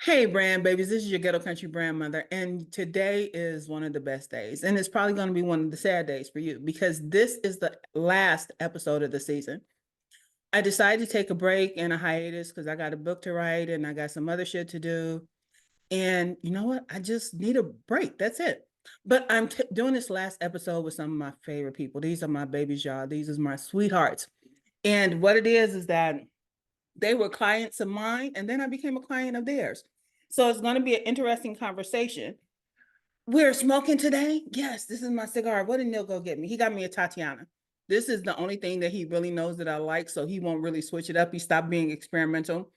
Hey, brand babies, this is your Ghetto Country Brandmother, and today is one of the best days, and it's probably going to be one of the sad days for you because this is the last episode of the season. I decided to take a break and a hiatus because I got a book to write and I got some other shit to do. And you know what? I just need a break. That's it. But I'm doing this last episode with some of my favorite people. These are my babies, y'all. These are my sweethearts. And what it is that they were clients of mine, and then I became a client of theirs. So it's going to be an interesting conversation. We're smoking today. Yes, this is my cigar. What did Neil go get me? He got me a Tatiana. This is the only thing that he really knows that I like, so he won't really switch it up. He stopped being experimental,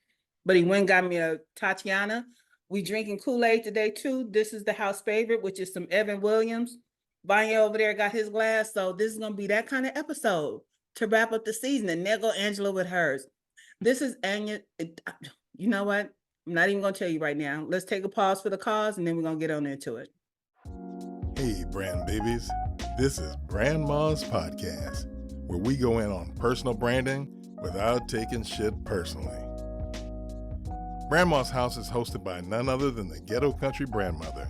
but he went and got me a Tatiana. We drinking Kool-Aid today too. This is the house favorite, which is some Evan Williams. Vanya over there got his glass, so this is gonna be that kind of episode to wrap up the season. And there go Andjela with hers. This is Anya. You know what? I'm not even gonna tell you right now. Let's take a pause for the cause, and then we're gonna get on into it. Hey, brand babies. This is Brandma's podcast, where we go in on personal branding without taking shit personally. Brandma's house is hosted by none other than the Ghetto Country Brandmother.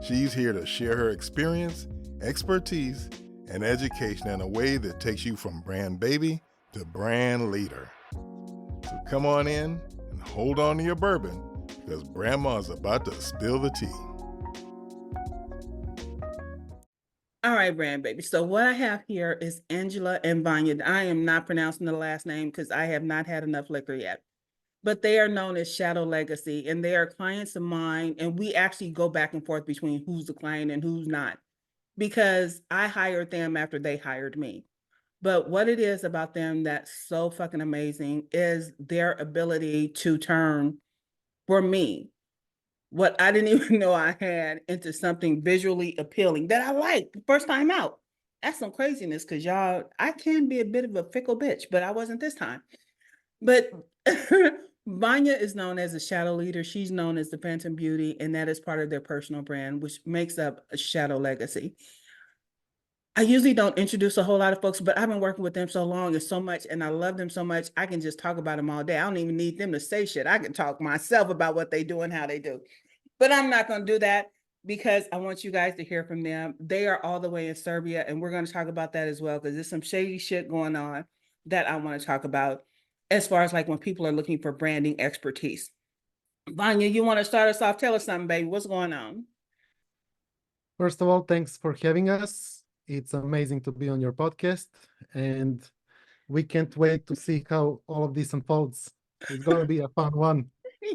She's here to share her experience, expertise, and education in a way that takes you from brand baby to brand leader. So come on in and hold on to your bourbon because Brandma's about to spill the tea. All right, brand baby. So what I have here is Andjela and Vanja. I am not pronouncing the last name because I have not had enough liquor yet. But they are known as Shadow Legacy, and they are clients of mine. And we actually go back and forth between who's the client and who's not, because I hired them after they hired me. But what it is about them that's so fucking amazing is their ability to turn, for me, what I didn't even know I had into something visually appealing that I liked the first time out. That's some craziness because y'all, I can be a bit of a fickle bitch, but I wasn't this time. But Vanya is known as a shadow leader. She's known as the Phantom Beauty, and that is part of their personal brand, which makes up a Shadow Legacy. I usually don't introduce a whole lot of folks, but I've been working with them so long and so much, and I love them so much, I can just talk about them all day. I don't even need them to say shit. I can talk myself about what they do and how they do. But I'm not going to do that because I want you guys to hear from them. They are all the way in Serbia, and we're going to talk about that as well because there's some shady shit going on that I want to talk about as far as like when people are looking for branding expertise. Vanya, you want to start us off? Tell us something, baby. What's going on? First of all, thanks for having us. It's amazing to be on your podcast, and we can't wait to see how all of this unfolds. It's going to be a fun one.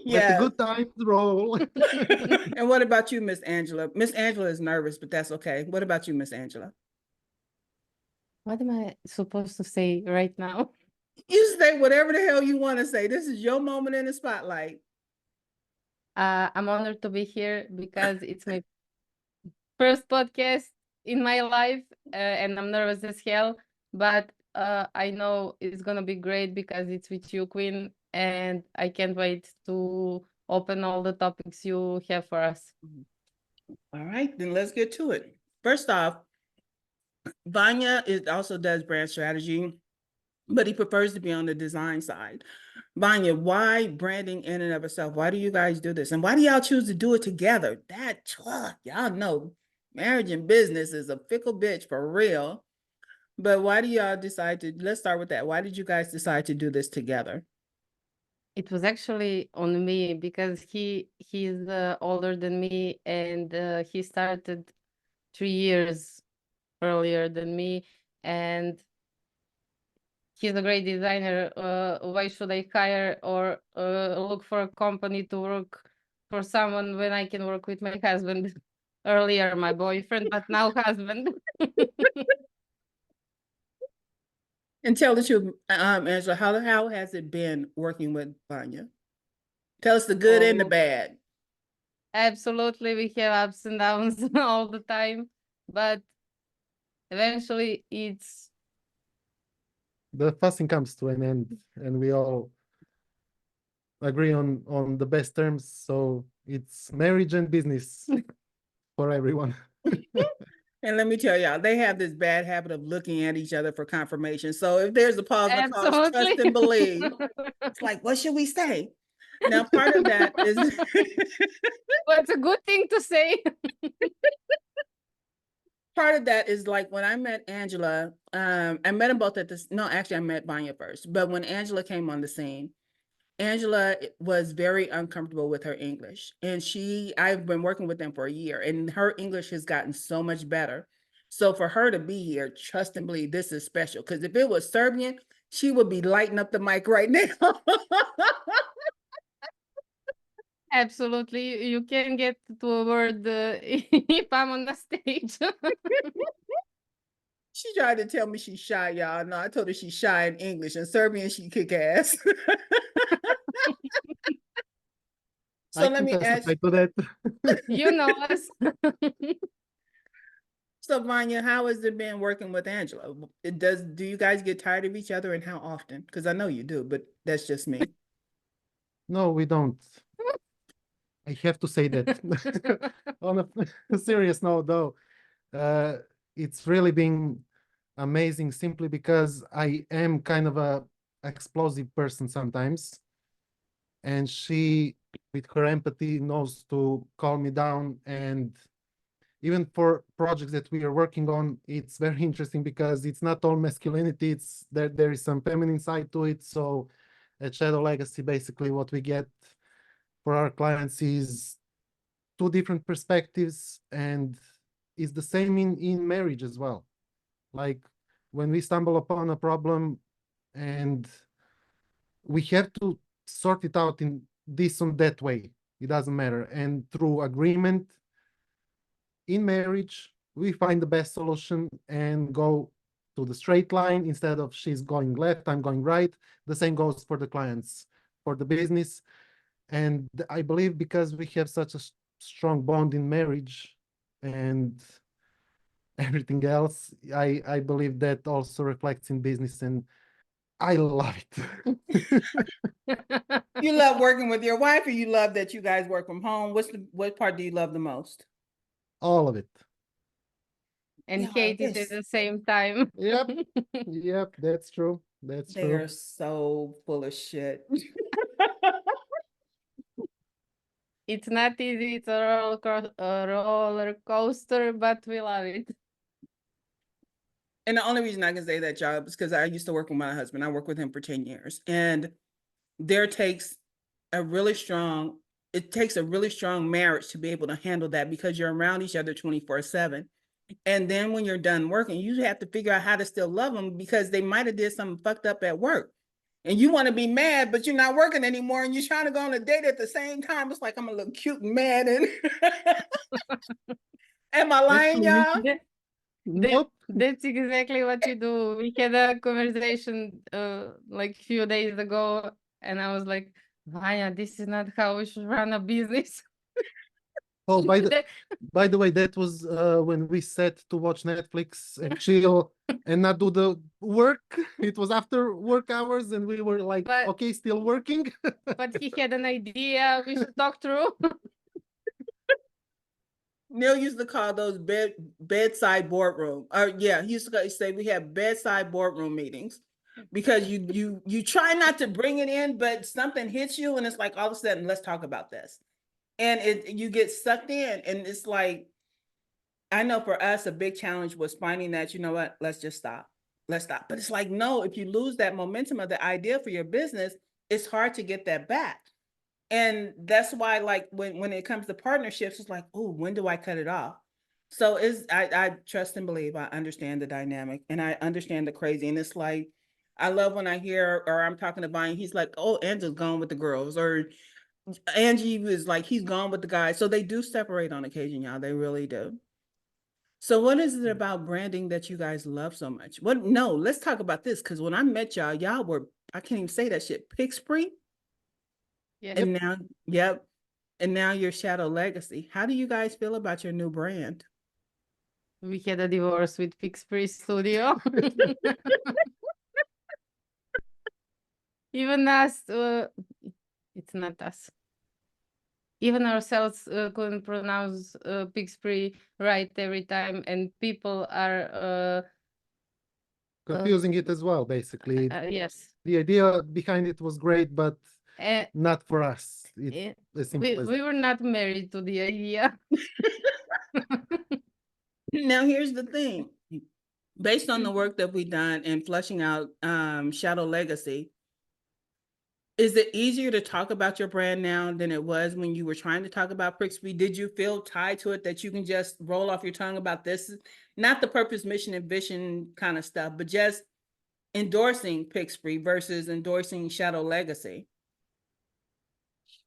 Let the good times roll. And what about you, Miss Andjela? Miss Andjela is nervous, but that's okay. What about you, Miss Andjela? What am I supposed to say right now? You say whatever the hell you want to say. This is your moment in the spotlight. I'm honored to be here because it's my first podcast in my life, and I'm nervous as hell, but I know it's gonna be great because it's with you, Queen, and I can't wait to open all the topics you have for us. All right, then let's get to it. First off, Vanya also does brand strategy, but he prefers to be on the design side. Vanya, why branding in and of itself? Why do you guys do this? And why do y'all choose to do it together? Y'all know marriage and business is a fickle bitch for real. But why do y'all decide to, let's start with that. Why did you guys decide to do this together? It was actually on me because he's older than me, and he started 3 years earlier than me, and he's a great designer. Why should I hire or look for a company to work for someone when I can work with my husband? Earlier my boyfriend, but now husband. And tell the truth, Angela, how has it been working with Vanya? Tell us the good and the bad. Absolutely, we have ups and downs all the time, but eventually it's the fussing comes to an end, and we all agree on the best terms. So it's marriage and business for everyone. And let me tell y'all, they have this bad habit of looking at each other for confirmation. So if there's a pause, the cause, trust and believe. It's like, what should we say? Now, part of that is Well, it's a good thing to say. part of that is like when I met Andjela, I met them both at this. No, actually, I met Vanja first. But when Andjela came on the scene, Andjela was very uncomfortable with her English. And I've been working with them for a year, and her English has gotten so much better. So for her to be here, trust and believe this is special. Because if it was Serbian, she would be lighting up the mic right now. Absolutely. You can get to a word if I'm on the stage. She tried to tell me she's shy, y'all. No, I told her she's shy in English. In Serbian, she kick ass. So I let can me ask, testify to that. You know us. so Vanya, how has it been working with Andjela? Do you guys get tired of each other, and how often? Because I know you do, but that's just me. No, we don't. I have to say that. On a serious note, though, it's really been amazing simply because I am kind of a explosive person sometimes, and she, with her empathy, knows to calm me down. And even for projects that we are working on, it's very interesting because it's not all masculinity, it's there is some feminine side to it. So at Shadow Legacy, basically what we get for our clients is two different perspectives, and it's the same in marriage as well. Like when we stumble upon a problem and we have to sort it out in this or that way, it doesn't matter, and through agreement in marriage we find the best solution and go to the straight line instead of she's going left, I'm going right. The same goes for the clients, for the business. And I believe because we have such a strong bond in marriage and everything else, I believe that also reflects in business, and I love it. You love working with your wife, or you love that you guys work from home? What part do you love the most? All of it. And Yeah, hate it at the same time. Yep. Yep, that's true. That's They true. are so full of shit. It's not easy. It's a roller coaster, but we love it. And the only reason I can say that, job, is because I used to work with my husband. I worked with him for 10 years. And there takes a really strong, it takes a really strong marriage to be able to handle that, because you're around each other 24/7. And then when you're done working, you have to figure out how to still love them, because they might have did something fucked up at work. And you want to be mad, but you're not working anymore, and you're trying to go on a date at the same time. It's like I'm a little cute and mad. And am I lying, Actually, y'all? nope. That's exactly what you do. We had a conversation like few days ago, and I was like, Vanya, this is not how we should run a business. Oh, That- by the way, that was when we sat to watch Netflix and chill and not do the work. It was after work hours, and we were like, But- okay, still working. but he had an idea we should talk through. Neil used to call those bedside boardroom. Yeah, he used to say we have bedside boardroom meetings, because you try not to bring it in, but something hits you, and it's like all of a sudden, let's talk about this, and you get sucked in, and it's like, I know for us a big challenge was finding that, you know what, let's just stop, let's stop. But it's like, no, if you lose that momentum of the idea for your business, it's hard to get that back. And that's why, like, when it comes to partnerships, it's like, oh, when do I cut it off? So I trust and believe I understand the dynamic, and I understand the crazy. And it's like, I love when I hear, or I'm talking to Brian, he's like, oh, Angela's gone with the girls, or Angie was like, he's gone with the guys. So they do separate on occasion, y'all. They really do. So what is it about branding that you guys love so much? No, let's talk about this. Because when I met y'all, y'all were, I can't even say that shit, pig spree. Yes. And now, yep. And now you're Shadow Legacy. How do you guys feel about your new brand? We had a divorce with Pixpree Studio. Even us, it's not us. Even ourselves couldn't pronounce Pixpree right every time, and people are Confusing it as well, basically. yes. The idea behind it was great, but not for us. It's Eh, as simple as we were not married to the idea. Now, here's the thing. Based on the work that we've done in fleshing out Shadow Legacy, is it easier to talk about your brand now than it was when you were trying to talk about Prixby? Did you feel tied to it that you can just roll off your tongue about this? Not the purpose, mission, and vision kind of stuff, but just endorsing Pixbury versus endorsing Shadow Legacy.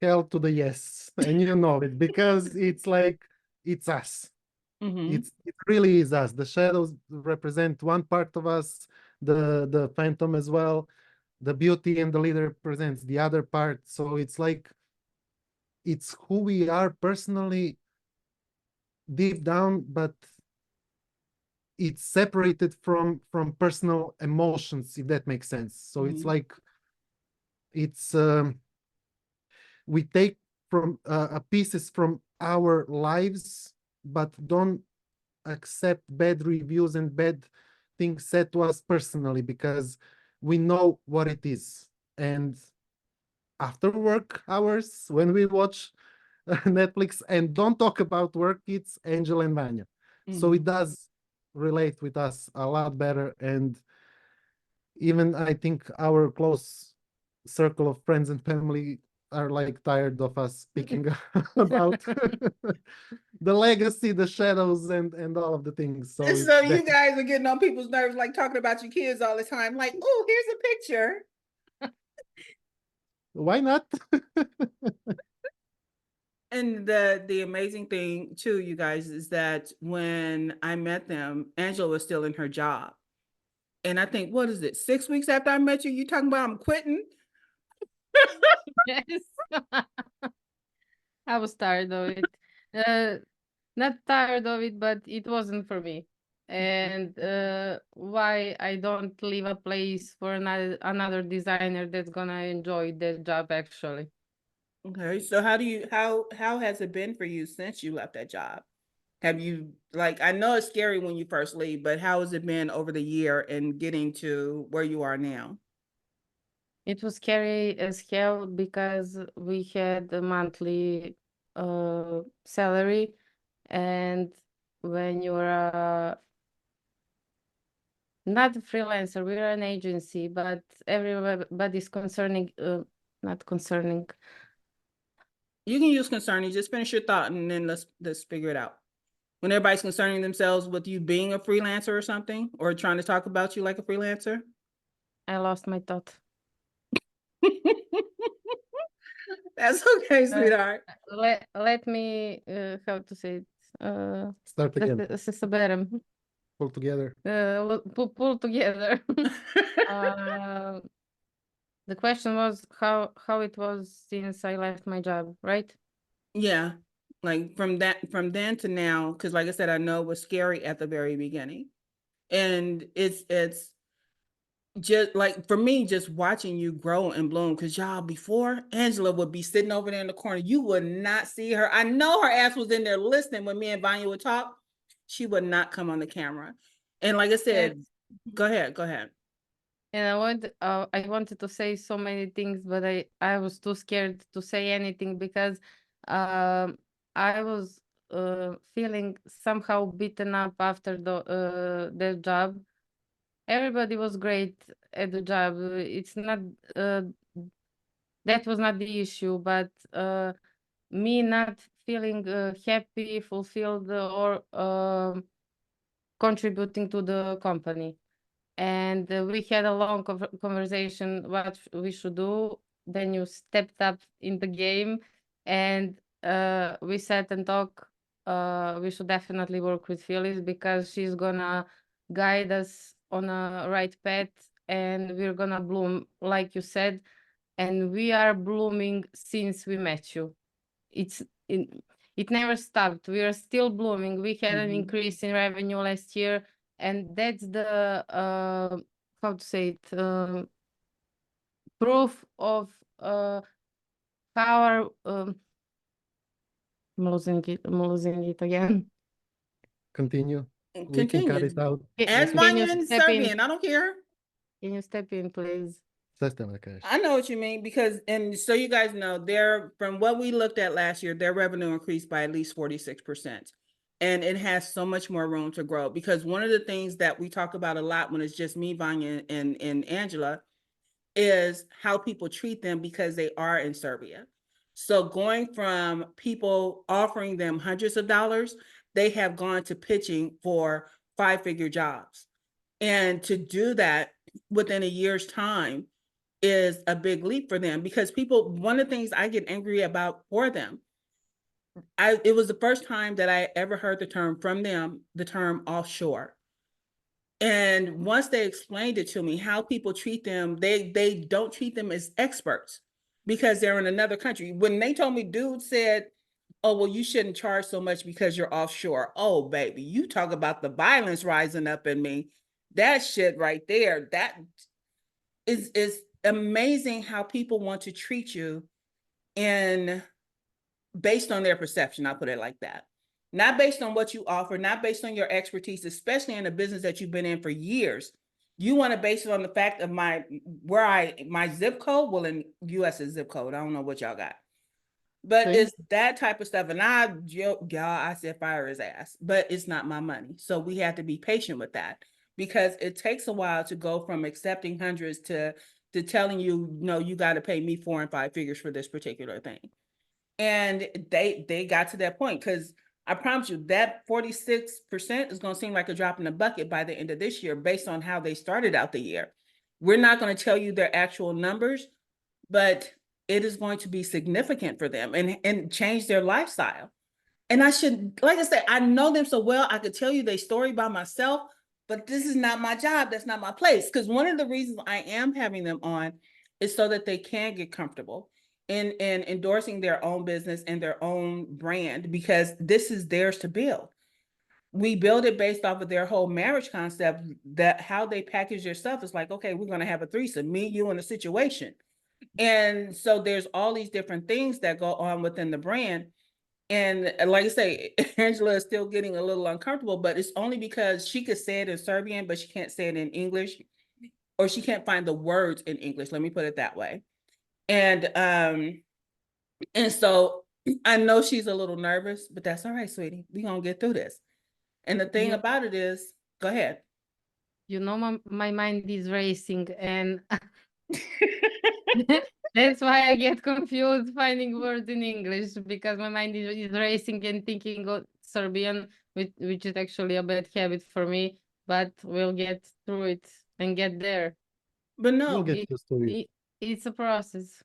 hell to the yes, and you know it because it's like it's us. Mm-hmm. It really is us. The shadows represent one part of us, the phantom as well. The beauty and the leader presents the other part. So it's like it's who we are personally deep down, but it's separated from personal emotions, if that makes sense. So it's like it's we take from pieces from our lives, but don't accept bad reviews and bad things said to us personally because we know what it is. And after work hours, when we watch Netflix and don't talk about work, it's Andjela and Vanja. So it does relate with us a lot better. And even I think our close circle of friends and family are like tired of us speaking about the legacy, the shadows, and all of the things. So So you guys are getting on people's nerves, like talking about your kids all the time. Like, oh, here's a picture. why not? And the amazing thing too, you guys, is that when I met them, Angela was still in her job. And I think, what is it, 6 weeks after I met you, you talking about I'm quitting? Yes. I was tired of it. Not tired of it, but it wasn't for me. And why I don't leave a place for another designer that's gonna enjoy their job actually. Okay, so how has it been for you since you left that job? Have you, like, I know it's scary when you first leave, but how has it been over the year and getting to where you are now? It was scary as hell because we had a monthly salary, and when you're not a freelancer, we're an agency, but everybody's concerning, not concerning. You can use concerning, just finish your thought and then let's figure it out. When everybody's concerning themselves with you being a freelancer or something, or trying to talk about you like a freelancer. I lost my thought. That's okay, sweetheart. Let me, how to say it? Start again. Să separăm. Pull together. Pull together. The question was how it was since I left my job, right? Yeah, like from then to now, because like I said, I know it was scary at the very beginning, and it's just like for me, just watching you grow and bloom. Because y'all, before Angela would be sitting over there in the corner, you would not see her. I know her ass was in there listening when me and Vanya would talk. She would not come on the camera, and like I said, go ahead. And I wanted to say so many things, but I was too scared to say anything because I was feeling somehow beaten up after their job. Everybody was great at the job. It's not that was not the issue, but me not feeling happy, fulfilled, or contributing to the company. And we had a long conversation what we should do. Then you stepped up in the game, and we sat and talked. We should definitely work with Phyllis because she's gonna guide us on a right path, and we're gonna bloom, like you said. And we are blooming since we met you. It's it never stopped. We are still blooming. We had an increase in revenue last year, and that's the how to say it, proof of power. I'm losing it again. Continue. We can cut Continue. it out. As Can you Vanya in step in? Serbian, I don't care. Can you step in, please? Sistema cash. I know what you mean because, and so you guys know, from what we looked at last year, their revenue increased by at least 46%. And it has so much more room to grow because one of the things that we talk about a lot when it's just me, Vanya, and Andjela is how people treat them because they are in Serbia. So going from people offering them hundreds of dollars, they have gone to pitching for 5-figure jobs. And to do that within a year's time is a big leap for them because one of the things I get angry about for them, it was the first time that I ever heard the term from them, the term offshore. And once they explained it to me, how people treat them, they don't treat them as experts because they're in another country. When they told me, dude said, oh, well, you shouldn't charge so much because you're offshore. Oh, baby, you talk about the violence rising up in me. That shit right there, that is amazing how people want to treat you in based on their perception. I'll put it like that. Not based on what you offer, not based on your expertise, especially in a business that you've been in for years. You want to base it on the fact of my zip code. Well, in US is zip code. I don't know what y'all got. But Same. it's that type of stuff. And I said fire his ass, but it's not my money. So we have to be patient with that because it takes a while to go from accepting hundreds to telling you, no, you got to pay me 4 and 5 figures for this particular thing. And they got to that point because I promise you that 46% is going to seem like a drop in the bucket by the end of this year based on how they started out the year. We're not going to tell you their actual numbers, but it is going to be significant for them and change their lifestyle. And I should, like I said, I know them so well, I could tell you their story by myself, but this is not my job. That's not my place. Because one of the reasons I am having them on is so that they can get comfortable in endorsing their own business and their own brand, because this is theirs to build. We build it based off of their whole marriage concept, that how they package their stuff is like, okay, we're going to have a threesome, me, you, and a situation. And so there's all these different things that go on within the brand. And like I say, Andjela is still getting a little uncomfortable, but it's only because she could say it in Serbian, but she can't say it in English, or she can't find the words in English. Let me put it that way. And so I know she's a little nervous, but that's all right, sweetie. We're gonna get through this. And the thing about it is, go ahead. You know, my mind is racing, and that's why I get confused finding words in English, because my mind is racing and thinking of Serbian, which is actually a bad habit for me, but we'll get through it and get there. But You'll no, get used to it. It's a process.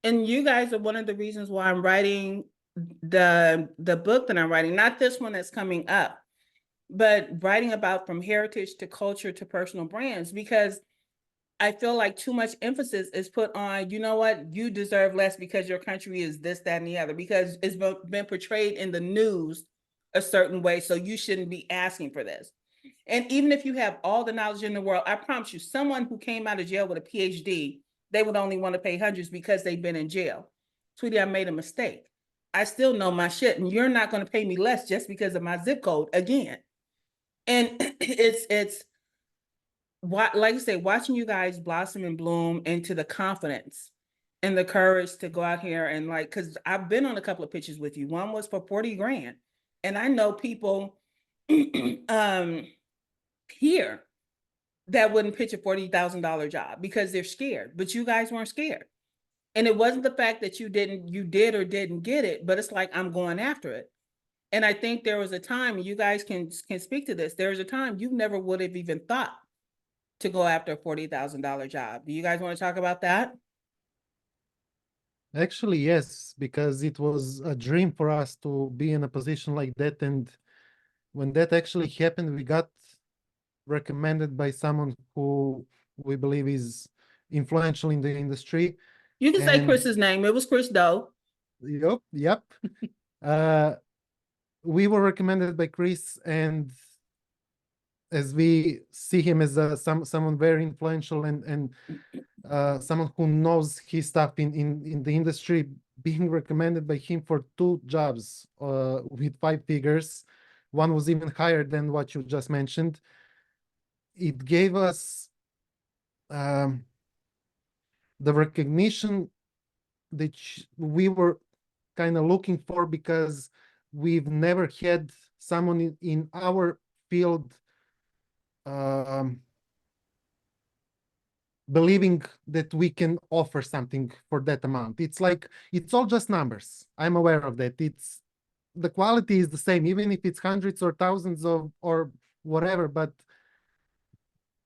and you guys are one of the reasons why I'm writing the book that I'm writing, not this one that's coming up, but writing about from heritage to culture to personal brands, because I feel like too much emphasis is put on, you know what, you deserve less because your country is this, that, and the other, because it's been portrayed in the news a certain way, so you shouldn't be asking for this. And even if you have all the knowledge in the world, I promise you, someone who came out of jail with a PhD, they would only want to pay hundreds because they've been in jail. Sweetie, I made a mistake. I still know my shit, and you're not going to pay me less just because of my zip code again. And it's what, like I say, watching you guys blossom and bloom into the confidence and the courage to go out here and, like, because I've been on a couple of pitches with you. One was for 40 grand. And I know people here that wouldn't pitch a $40,000 job because they're scared, but you guys weren't scared. And it wasn't the fact that you did or didn't get it, but it's like, I'm going after it. And I think there was a time, and you guys can speak to this, there was a time you never would have even thought to go after a $40,000 job. Do you guys want to talk about that? Actually, yes, because it was a dream for us to be in a position like that. And when that actually happened, we got recommended by someone who we believe is influential in the industry. You can say And Chris's name. It was Chris Doe. yep. We were recommended by Chris, and as we see him as someone very influential and someone who knows his stuff in the industry, being recommended by him for 2 jobs with 5 figures, one was even higher than what you just mentioned. It gave us the recognition that we were kind of looking for, because we've never had someone in our field believing that we can offer something for that amount. It's like, it's all just numbers. I'm aware of that. It's the quality is the same, even if it's hundreds or thousands of or whatever, but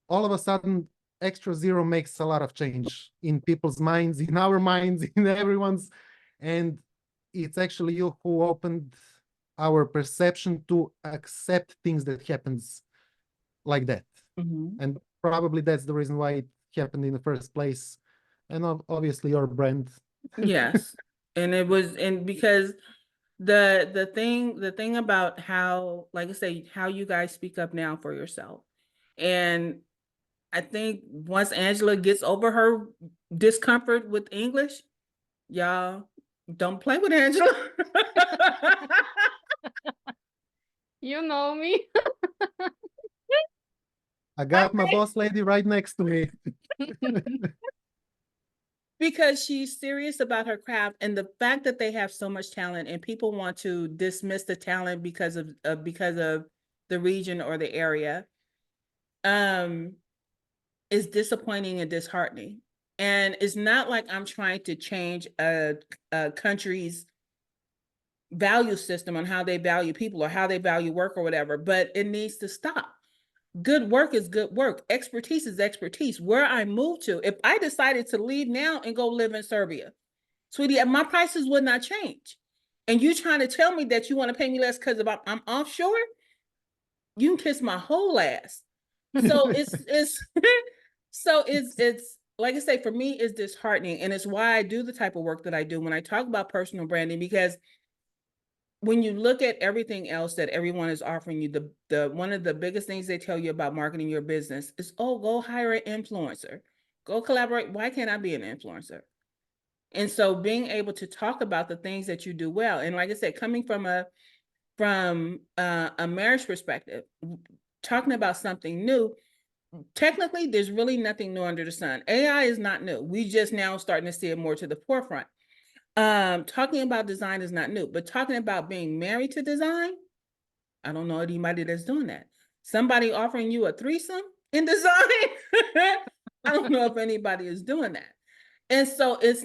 all of a sudden extra zero makes a lot of change in people's minds, in our minds, in everyone's. And it's actually you who opened our perception to accept things that happens like that. Mhm. And probably that's the reason why it happened in the first place. And obviously your brand. Yes. And it was, and because the thing about how, like I say, how you guys speak up now for yourself. And I think once Andjela gets over her discomfort with English, y'all don't play with Andjela. You know me. I got my boss lady right next to me. Because she's serious about her craft, and the fact that they have so much talent and people want to dismiss the talent because of the region or the area is disappointing and disheartening. And it's not like I'm trying to change a country's value system on how they value people or how they value work or whatever, but it needs to stop. Good work is good work. Expertise is expertise. Where I move to, if I decided to leave now and go live in Serbia, sweetie, my prices would not change. And you trying to tell me that you want to pay me less because I'm offshore? You can kiss my whole ass. So it's so it's like I say, for me, it's disheartening. And it's why I do the type of work that I do when I talk about personal branding, because when you look at everything else that everyone is offering you, the one of the biggest things they tell you about marketing your business is, oh, go hire an influencer, go collaborate. Why can't I be an influencer? And so being able to talk about the things that you do well, and like I said, coming from a marriage perspective, talking about something new, technically there's really nothing new under the sun. AI is not new. We just now starting to see it more to the forefront. Talking about design is not new, but talking about being married to design, I don't know anybody that's doing that. Somebody offering you a threesome in design, I don't know if anybody is doing that. And so it's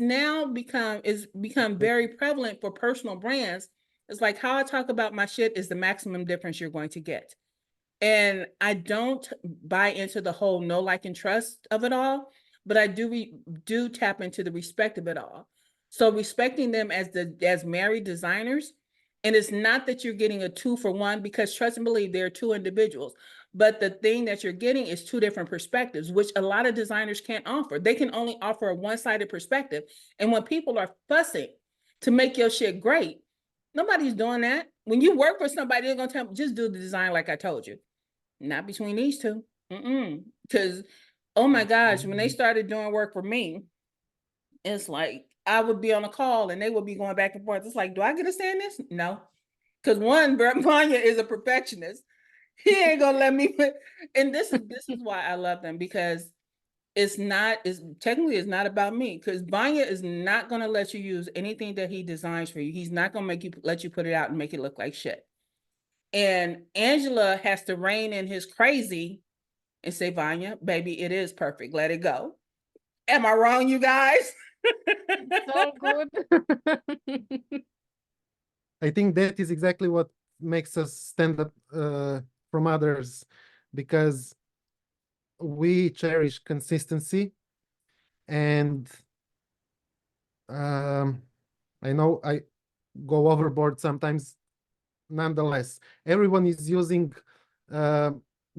become very prevalent for personal brands. It's like how I talk about my shit is the maximum difference you're going to get. And I don't buy into the whole no, like, and trust of it all, but I do tap into the respect of it all. So respecting them as married designers, and it's not that you're getting a 2-for-1, because trust and believe there are two individuals, but the thing that you're getting is two different perspectives, which a lot of designers can't offer. They can only offer a one-sided perspective. And when people are fussing to make your shit great, nobody's doing that. When you work for somebody, they're gonna tell them, just do the design like I told you. Not between these two. Because, oh my gosh, when they started doing work for me, it's like I would be on a call and they would be going back and forth. It's like, do I get to say this? No. Because one, Vanja is a perfectionist. He ain't gonna let me put, and this is why I love them, because it's technically it's not about me, because Vanja is not gonna let you use anything that he designs for you. He's not gonna let you put it out and make it look like shit. And Andjela has to rein in his crazy and say, Vanja, baby, it is perfect. Let it go. Am I wrong, you guys? So good. I think that is exactly what makes us stand up from others, because we cherish consistency. And I know I go overboard sometimes. Nonetheless, everyone is using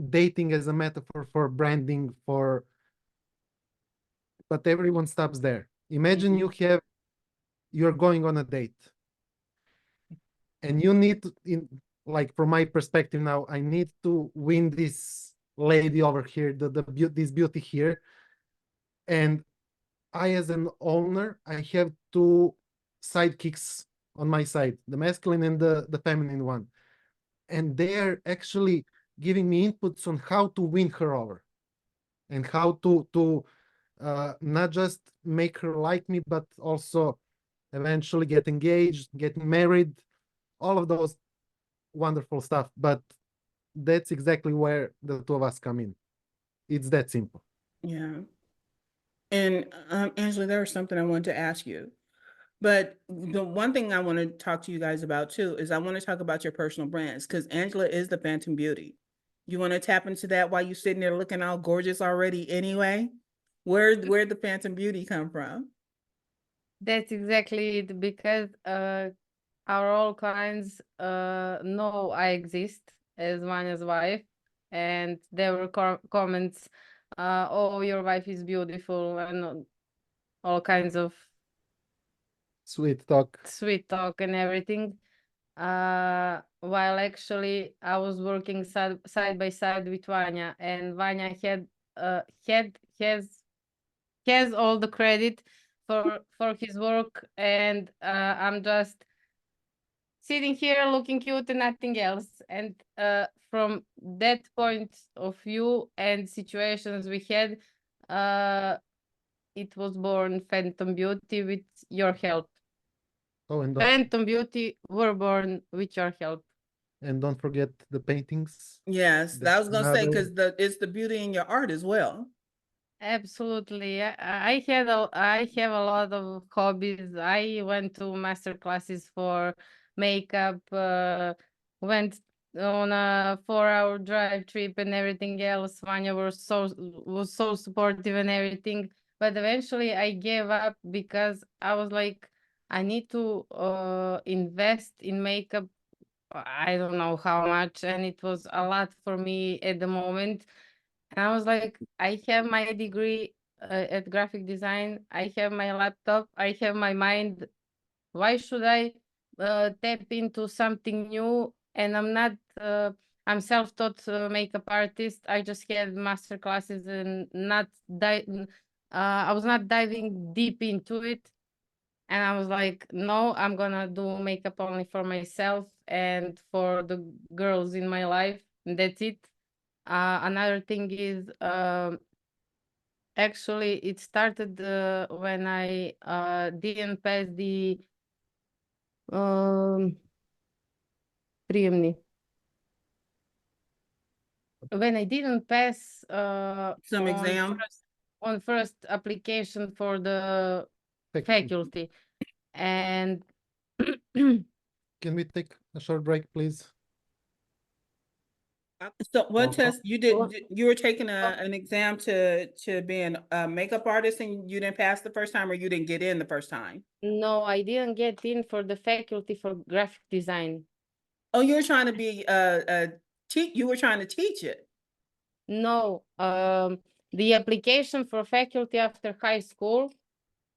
dating as a metaphor for branding, but everyone stops there. Imagine you're going on a date, and you need to, like from my perspective now, I need to win this lady over here, this beauty here, and I, as an owner, I have two sidekicks on my side, the masculine and the feminine one, and they're actually giving me inputs on how to win her over and how to not just make her like me, but also eventually get engaged, getting married, all of those wonderful stuff. But that's exactly where the two of us come in. It's that simple. Yeah. And Angela, there was something I wanted to ask you. But the one thing I want to talk to you guys about too is I want to talk about your personal brands because Andjela is the Phantom Beauty. You want to tap into that while you're sitting there looking all gorgeous already anyway? Where'd the Phantom Beauty come from? That's exactly it, because our all clients know I exist as Vanya's wife, and there were comments, "Oh, your wife is beautiful," and all kinds of Sweet talk. sweet talk and everything. While actually I was working side by side with Vanya, and Vanya has all the credit for his work, and I'm just sitting here looking cute and nothing else. And from that point of view and situations we had, it was born Phantom Beauty with your help. Oh, and Phantom Beauty were born with your help. don't forget the paintings. Yes, That's I was gonna say another. because it's the beauty in your art as well. Absolutely. I have a lot of hobbies. I went to master classes for makeup, went on a 4-hour drive trip and everything else. Vanya was so supportive and everything. But eventually I gave up because I was like, I need to invest in makeup. I don't know how much, and it was a lot for me at the moment. And I was like, I have my degree at graphic design. I have my laptop. I have my mind. Why should I tap into something new? And I'm not, I'm self-taught makeup artist. I just had master classes and I was not diving deep into it. And I was like, no, I'm gonna do makeup only for myself and for the girls in my life. And that's it. Another thing is, actually, it started when I didn't pass the prijemni. When I didn't pass Some exam. on first application for the faculty, and Can we take a short break, please? So what Oh, test you did? You were taking an exam to be a makeup artist and you didn't pass the first time, or you didn't get in the first time? no, I didn't get in for the faculty for graphic design. Oh, you were trying to be you were trying to teach it. No, the application for faculty after high school,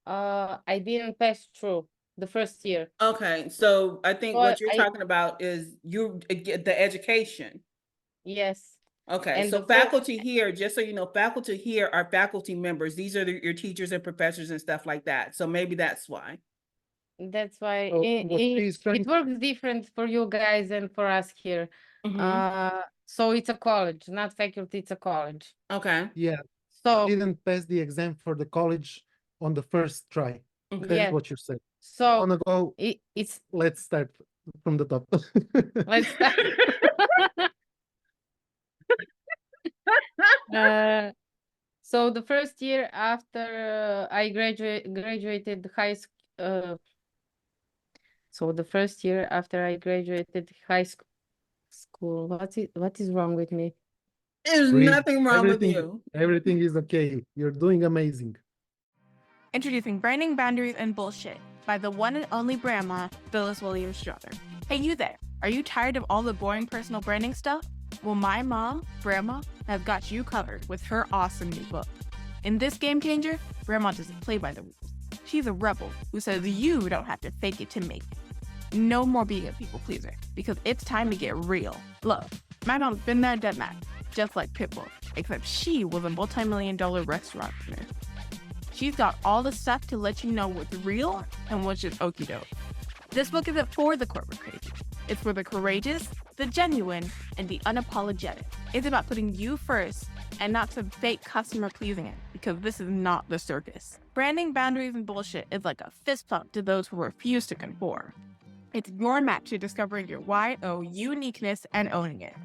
I didn't pass through the first year. Okay, so I think So what you're talking about is you get the education. yes. Okay, And so the first, faculty here, just so you know, faculty here are faculty members. These are your teachers and professors and stuff like that. So maybe that's why. that's why So what she's trying it works different for you guys and for us here. Mhm. So it's a college, not faculty, it's a college. Okay. Yeah, So didn't pass the exam for the college on the first try. Okay. That's yeah, what you said. so Wanna go? it's Let's start from the top. let's start. So the first year after I graduated high school, so the first year after I graduated high school, what is wrong with me? There's Breathe. nothing wrong with you. Everything is okay. You're doing amazing. Introducing Branding Boundaries and Bullshit by the one and only Brandma, Phyllis Williams-Strother. Hey, you there. Are you tired of all the boring personal branding stuff? Well, my mom, Brandma, has got you covered with her awesome new book. In this game changer, Brandma doesn't play by the rules. She's a rebel who says you don't have to fake it to make it. No more being a people pleaser, because it's time to get real. Look, my mom's been there, done that, just like Pitbull, except she was a multi-million-dollar restaurant owner. She's got all the stuff to let you know what's real and what's just okie doke. This book isn't for the corporate crazy. It's for the courageous, the genuine, and the unapologetic. It's about putting you first and not some fake customer pleasing it, because this is not the circus. Branding boundaries and bullshit is like a fist pump to those who refuse to conform. It's your map to discovering your YO uniqueness and owning it.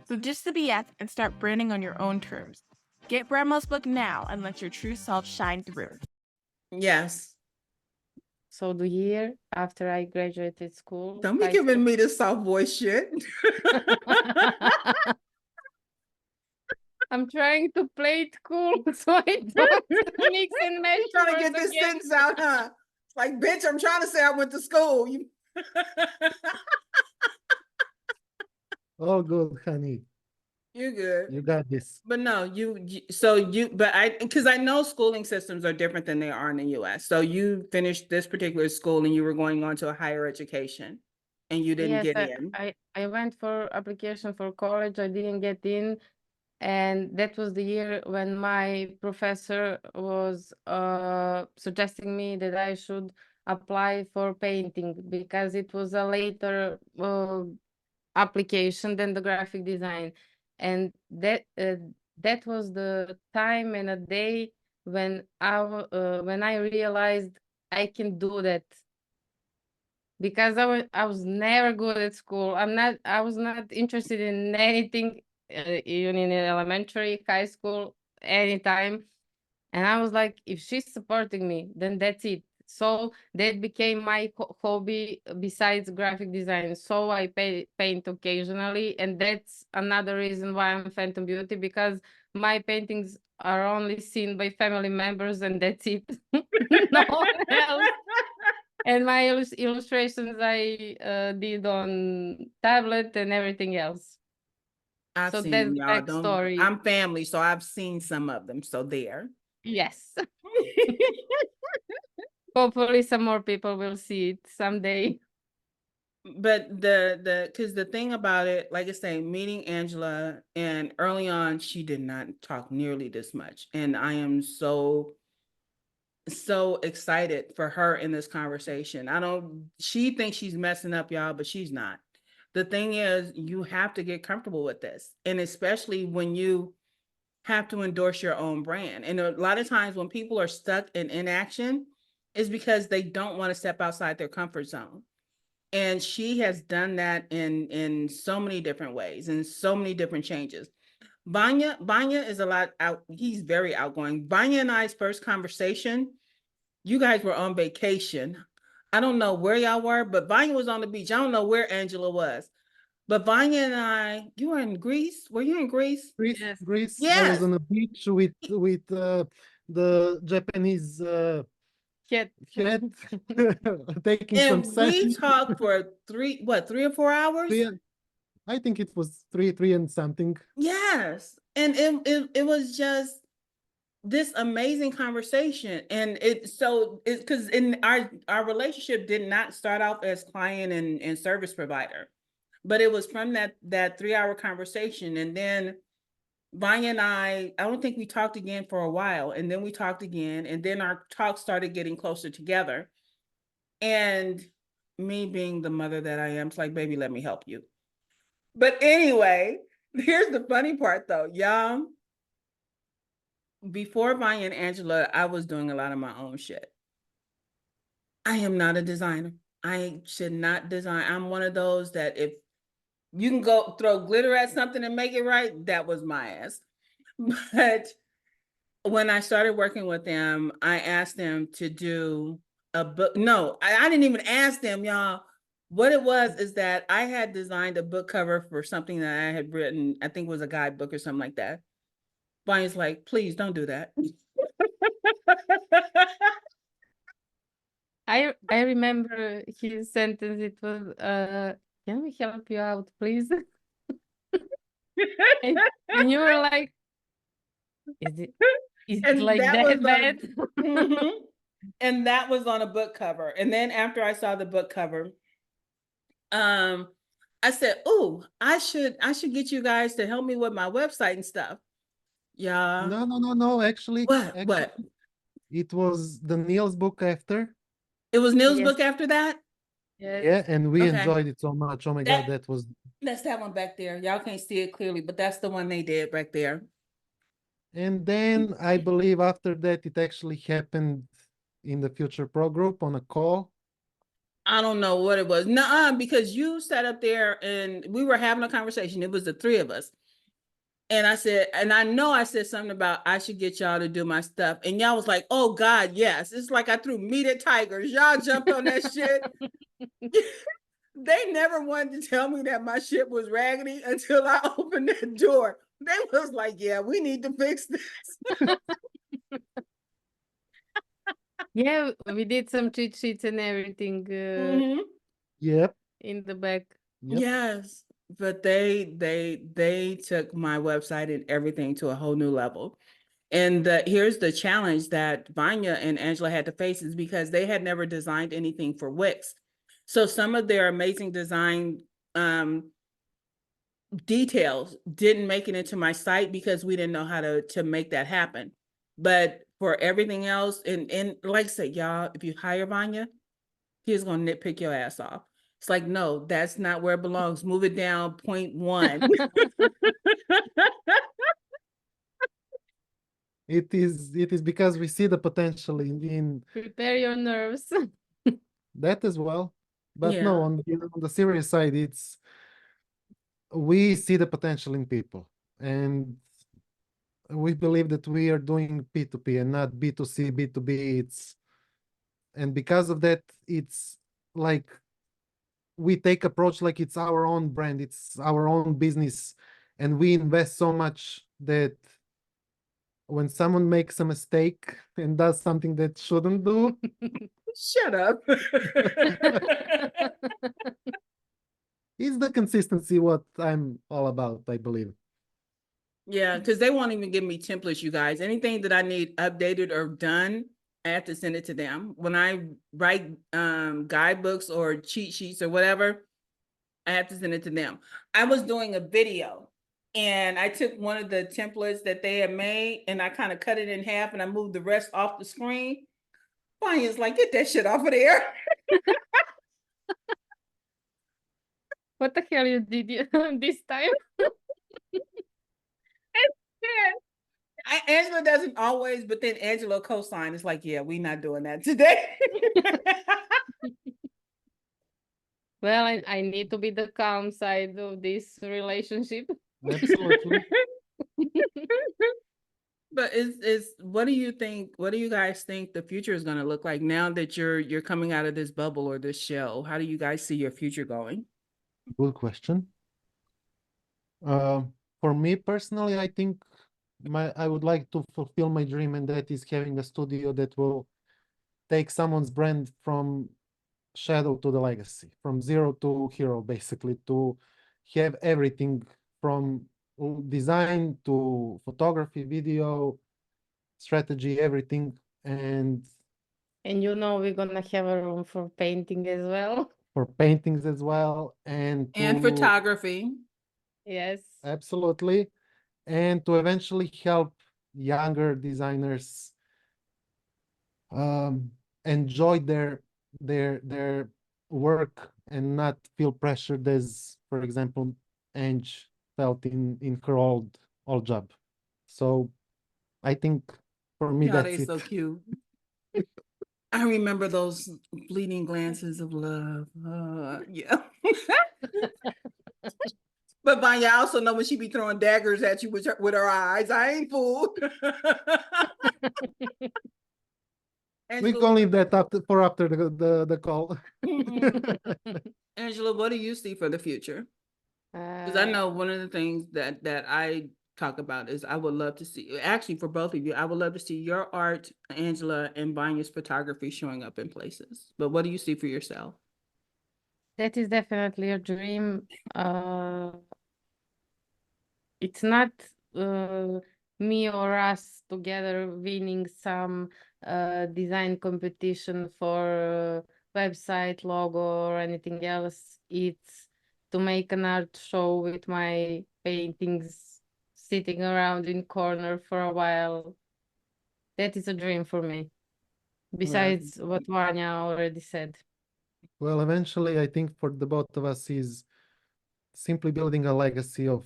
So ditch the BS and start branding on your own terms. Get Brandma's book now and let your true self shine through. Yes. So the year after I graduated school, Don't be high giving school- me this soft voice shit. I'm trying to play it cool, so I don't mix and match Trying to words get this again. sentence out, huh? It's like, bitch, I'm trying to say I went to school. You... All good, honey. You're good. You got this. But no, because I know schooling systems are different than they are in the US. So you finished this particular school and you were going on to a higher education and you didn't Yes, get in. I went for application for college. I didn't get in. And that was the year when my professor was suggesting me that I should apply for painting because it was a later application than the graphic design. And that was the time and a day when I realized I can do that. Because I was never good at school. I was not interested in anything, even in elementary, high school, anytime. And I was like, if she's supporting me, then that's it. So that became my hobby besides graphic design. So I paint occasionally, and that's another reason why I'm Phantom Beauty, because my paintings are only seen by family members, and that's it. No one else. And my illustrations I did on tablet and everything else. I've So seen that's them, the y'all. backstory. I'm family, so I've seen some of them. So there. Yes. Hopefully some more people will see it someday. But because the thing about it, like I say, meeting Andjela, and early on, she did not talk nearly this much. And I am so excited for her in this conversation. She thinks she's messing up, y'all, but she's not. The thing is, you have to get comfortable with this. And especially when you have to endorse your own brand. And a lot of times when people are stuck in inaction, is because they don't want to step outside their comfort zone. And she has done that in so many different ways and so many different changes. Vanja is a lot out. He's very outgoing. Vanja and I's first conversation, you guys were on vacation. I don't know where y'all were, but Vanja was on the beach. I don't know where Andjela was. But Vanja and I, you were in Greece? Were you in Greece? Greece, Yes. Greece. I Yes. was on a beach with the Japanese Cat. cat taking some And we selfies. talked for 3 or 4 hours? I think it was three and something. Yes. And it was just this amazing conversation. And it's because in our relationship did not start off as client and service provider, but it was from that 3-hour conversation. And then Vanja and I don't think we talked again for a while. And then we talked again, and then our talk started getting closer together. And me being the mother that I am, it's like, baby, let me help you. But anyway, here's the funny part though, y'all. Before Vanja and Andjela, I was doing a lot of my own shit. I am not a designer. I should not design. I'm one of those that if you can go throw glitter at something and make it right, that was my ass. But when I started working with them, I asked them to do a book. No, I didn't even ask them, y'all. What it was is that I had designed a book cover for something that I had written. I think it was a guidebook or something like that. Bonnie's like, please don't do that. I remember his sentence. It was, can we help you out, please? And you were like, is it like that bad? Mhm. And that was on a book cover. And then after I saw the book cover, I said, "Oh, I should get you guys to help me with my website and stuff." Yeah. No. Actually, What? it was the Neil's book after. It was Neil's Yes. book after that? Yes. Yeah, and we Okay. enjoyed it so much. Oh my God, That- that was. That's that one back there. Y'all can't see it clearly, but that's the one they did back there. And then I believe after that, it actually happened in the Future Pro group on a call. I don't know what it was. Nuh-uh, because you sat up there and we were having a conversation. It was the three of us. And I said, and I know I said something about I should get y'all to do my stuff. And y'all was like, oh God, yes. It's like I threw meat at tigers. Y'all jumped on that shit. They never wanted to tell me that my shit was raggedy until I opened that door. They was like, yeah, we need to fix this. Yeah, we did some cheat sheets and everything Mhm. Yep. in the back. Yep. Yes, but they took my website and everything to a whole new level. And here's the challenge that Vanya and Andjela had to face is because they had never designed anything for Wix. So some of their amazing design details didn't make it into my site because we didn't know how to make that happen. But for everything else, and like I said, y'all, if you hire Vanya, he's gonna nitpick your ass off. It's like, no, that's not where it belongs. Move it down 0.1. It is because we see the potential in Prepare your nerves. that as well. But no, Yeah. on the serious side, it's we see the potential in people, and we believe that we are doing P2P and not B2C, B2B. And because of that, it's like we take approach like it's our own brand, it's our own business, and we invest so much that when someone makes a mistake and does something that shouldn't do, Shut up. is the consistency what I'm all about, I believe. Yeah, because they won't even give me templates, you guys. Anything that I need updated or done, I have to send it to them. When I write guidebooks or cheat sheets or whatever, I have to send it to them. I was doing a video and I took one of the templates that they had made and I kind of cut it in half and I moved the rest off the screen. Vanya's like, get that shit off of there. What the hell you did this time? Andjela doesn't always, but then Andjela co-sign is like, yeah, we're not doing that today. Well, I need to be the calm side of this relationship. Absolutely. But is what do you think? What do you guys think the future is going to look like now that you're coming out of this bubble or this shell? How do you guys see your future going? Good question. For me personally, I think I would like to fulfill my dream, and that is having a studio that will take someone's brand from shadow to the legacy, from zero to hero, basically, to have everything from design to photography, video, strategy, everything. And And we're gonna have a room for painting as well. for paintings as well, and And photography. Yes. absolutely, and to eventually help younger designers enjoy their work and not feel pressured as, for example, Ange felt in her old job. So I think for me Y'all, that's they it. so cute. I remember those fleeting glances of love. Yeah. But Vanya, I also know when she be throwing daggers at you with her eyes. I ain't fooled. We Andjela, can leave that after the call. Andjela, what do you see for the future? Because I know one of the things that I talk about is I would love to see, actually for both of you, I would love to see your art, Andjela, and Vanya's photography showing up in places. But what do you see for yourself? That is definitely a dream. It's not me or us together winning some design competition for website, logo, or anything else. It's to make an art show with my paintings sitting around in corner for a while. That is a dream for me. Besides what Vanya already said. Well, eventually, I think for the both of us is simply building a legacy of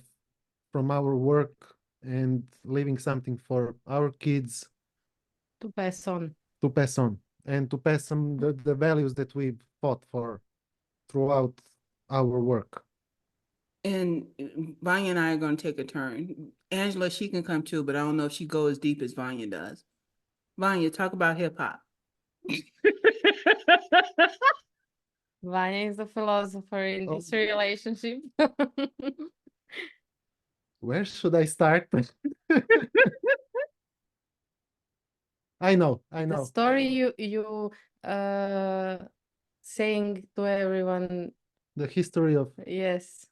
from our work and leaving something for our kids To pass on. to pass on and to pass on the values that we've fought for throughout our work. And Vanya and I are going to take a turn. Andjela, she can come too, but I don't know if she go as deep as Vanya does. Vanya, talk about hip hop. Vanya is a philosopher in Oh. this relationship. Where should I start? I know. The story you saying to everyone, The history of yes,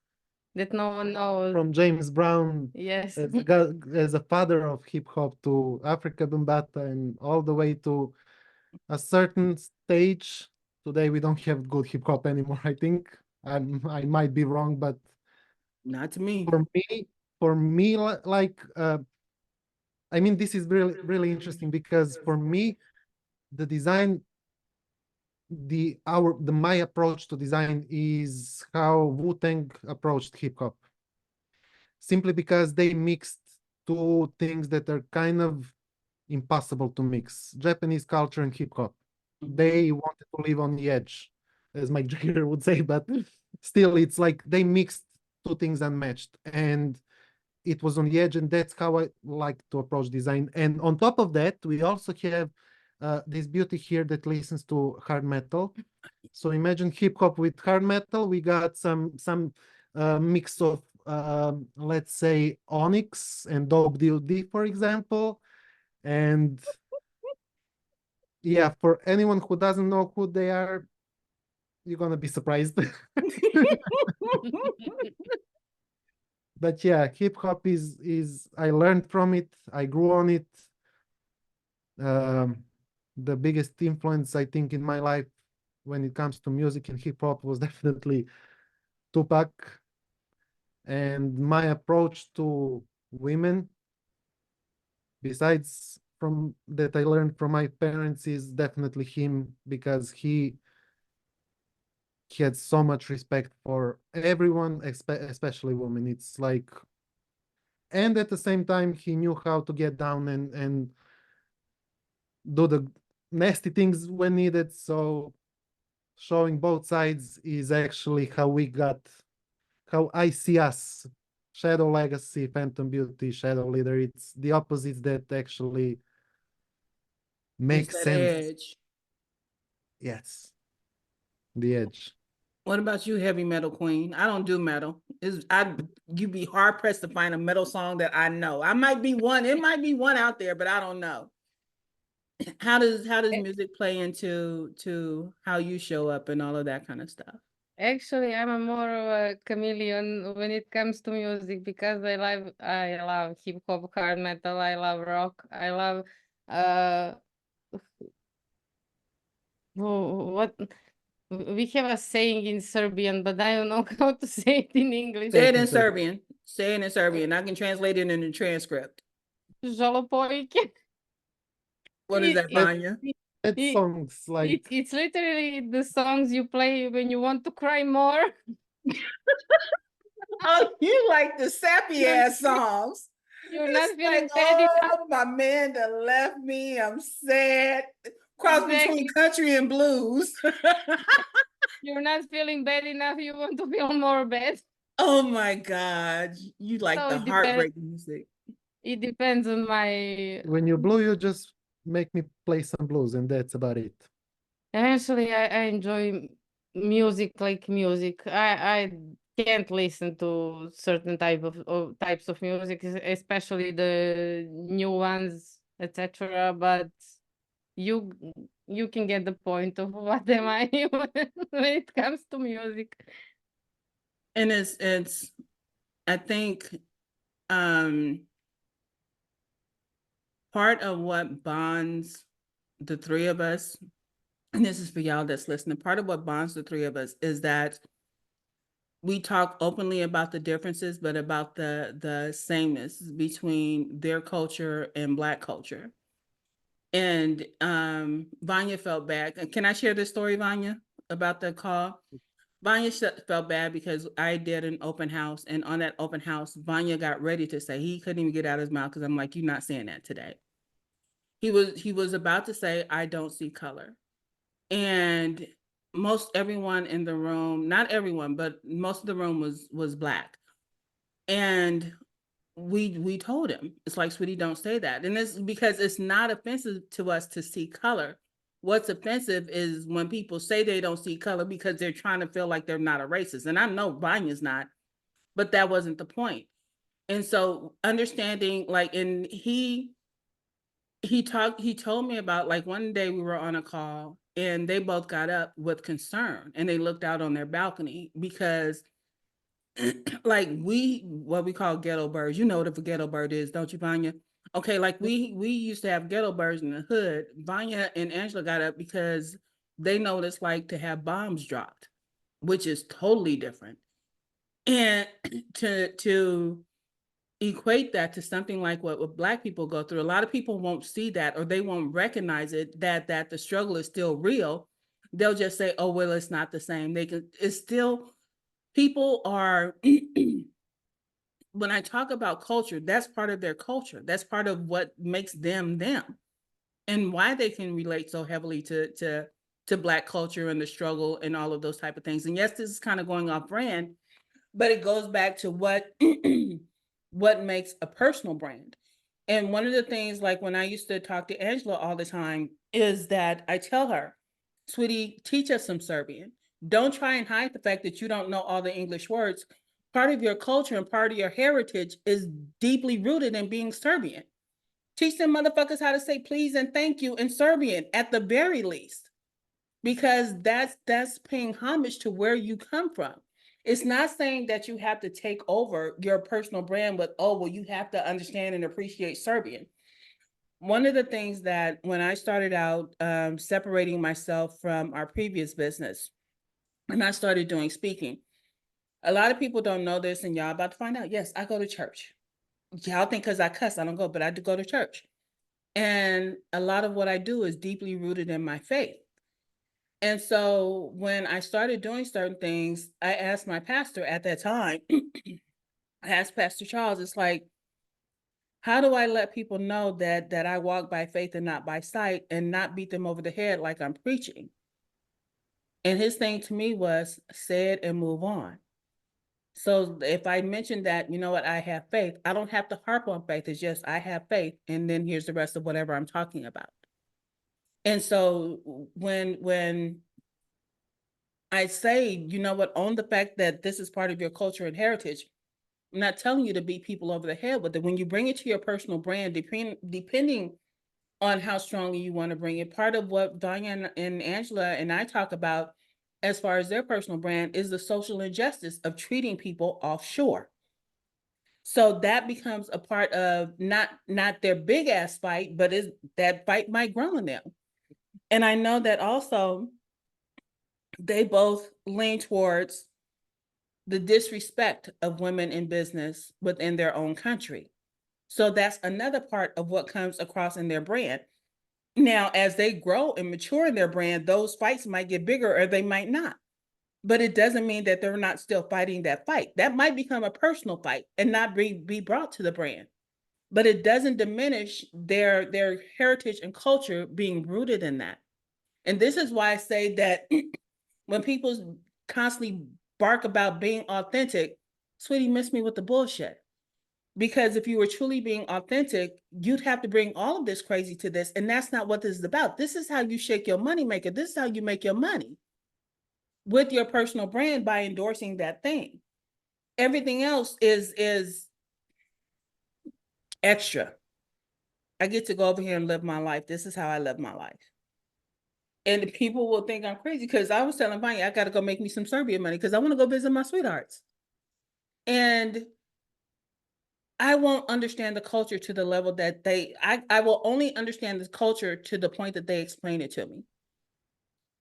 that no one knows. from James Brown Yes. as a father of hip hop to Africa Bambaataa and all the way to a certain stage. Today we don't have good hip hop anymore, I think. I might be wrong, but Not to me. for me, like I mean, this is really interesting because for me, the design, my approach to design is how Wu-Tang approached hip hop. Simply because they mixed two things that are kind of impossible to mix: Japanese culture and hip hop. They wanted to live on the edge, as Mike Jagger would say, but still, it's like they mixed two things unmatched, and it was on the edge, and that's how I like to approach design. And on top of that, we also have this beauty here that listens to hard metal. So imagine hip hop with hard metal. We got some mix of let's say Onyx and Dope D.O.D., for example. And yeah, for anyone who doesn't know who they are, you're gonna be surprised. But yeah, hip hop is I learned from it. I grew on it. Um, the biggest influence I think in my life when it comes to music and hip hop was definitely Tupac. And my approach to women, besides from that I learned from my parents, is definitely him, because he had so much respect for everyone, especially women. It's like, and at the same time, he knew how to get down and do the nasty things when needed. So showing both sides is actually how I see us. Shadow Legacy, Phantom Beauty, Shadow Leader. It's the opposites that actually make It's that sense. edge. Yes. The edge. What about you, heavy metal queen? I don't do metal. You'd be hard pressed to find a metal song that I know. It might be one out there, but I don't know. How does music play into how you show up and all of that kind of stuff? Actually, I'm a more of a chameleon when it comes to music, because I love hip hop, hard metal, I love rock, I love what we have a saying in Serbian, but I don't know how to say it in English. Say it in Serbian. Say it in Serbian. I can translate it in the transcript. Žalopojke. What is that, Vanya? It's songs like It's literally the songs you play when you want to cry more. Oh, you like the sappy ass songs. You're not It's feeling like, bad enough. oh, my man that left me. I'm sad. Cross between Exactly. country and blues. You're not feeling bad enough. You want to feel more bad. Oh my God. You like So the it depends. heartbreak music. It depends on my. when you blue, you just make me play some blues, and that's about it. Eventually, I enjoy music like music. I can't listen to certain types of music, especially the new ones, etc. But you can get the point of what am I when it comes to music. And it's I think part of what bonds the three of us, and this is for y'all that's listening, part of what bonds the three of us is that we talk openly about the differences, but about the sameness between their culture and Black culture. And Vanya felt bad. Can I share this story, Vanya? about the call. Vanya felt bad because I did an open house, and on that open house, Vanya got ready to say, he couldn't even get out of his mouth because I'm like, you're not saying that today. He was about to say, I don't see color. And most everyone in the room, not everyone, but most of the room was Black. And we told him, it's like, sweetie, don't say that. And it's because it's not offensive to us to see color. What's offensive is when people say they don't see color because they're trying to feel like they're not a racist. And I know Vanya's not, but that wasn't the point. And so understanding, like, and he told me about, like, one day we were on a call and they both got up with concern and they looked out on their balcony because like what we call ghetto birds, you know what a ghetto bird is, don't you, Vanya? Okay, like we used to have ghetto birds in the hood. Vanya and Andjela got up because they know what it's like to have bombs dropped, which is totally different. And to equate that to something like what Black people go through, a lot of people won't see that, or they won't recognize it, that the struggle is still real. They'll just say, oh, well, it's not the same. It's still, people are, when I talk about culture, that's part of their culture. That's part of what makes them them, and why they can relate so heavily to Black culture and the struggle and all of those type of things. And yes, this is kind of going off brand, but it goes back to what what makes a personal brand. And one of the things, like when I used to talk to Andjela all the time, is that I tell her, sweetie, teach us some Serbian. Don't try and hide the fact that you don't know all the English words. Part of your culture and part of your heritage is deeply rooted in being Serbian. Teach them motherfuckers how to say please and thank you in Serbian at the very least, because that's paying homage to where you come from. It's not saying that you have to take over your personal brand with, oh, well, you have to understand and appreciate Serbian. One of the things that when I started out separating myself from our previous business, and I started doing speaking, a lot of people don't know this, and y'all about to find out. Yes, I go to church. Y'all think because I cuss, I don't go, but I do go to church. And a lot of what I do is deeply rooted in my faith. And so when I started doing certain things, I asked my pastor at that time, I asked Pastor Charles, it's like, how do I let people know that I walk by faith and not by sight, and not beat them over the head like I'm preaching? And his thing to me was, say it and move on. So if I mention that, you know what, I have faith, I don't have to harp on faith. It's just, I have faith. And then here's the rest of whatever I'm talking about. And so when I say, you know what, own the fact that this is part of your culture and heritage, I'm not telling you to beat people over the head with it. When you bring it to your personal brand, depending on how strongly you want to bring it, part of what Vanya and Andjela and I talk about as far as their personal brand is the social injustice of treating people offshore. So that becomes a part of not their big ass fight, but is that fight might grow in them. And I know that also they both lean towards the disrespect of women in business within their own country. So that's another part of what comes across in their brand. Now, as they grow and mature in their brand, those fights might get bigger or they might not. But it doesn't mean that they're not still fighting that fight. That might become a personal fight and not be brought to the brand. But it doesn't diminish their heritage and culture being rooted in that. And this is why I say that when people constantly bark about being authentic, sweetie, miss me with the bullshit. Because if you were truly being authentic, you'd have to bring all of this crazy to this. And that's not what this is about. This is how you shake your money maker. This is how you make your money with your personal brand, by endorsing that thing. Everything else is extra. I get to go over here and live my life. This is how I live my life. And people will think I'm crazy because I was telling Vanya, I got to go make me some Serbian money because I want to go visit my sweethearts. And I won't understand the culture to the level that I will only understand the culture to the point that they explain it to me.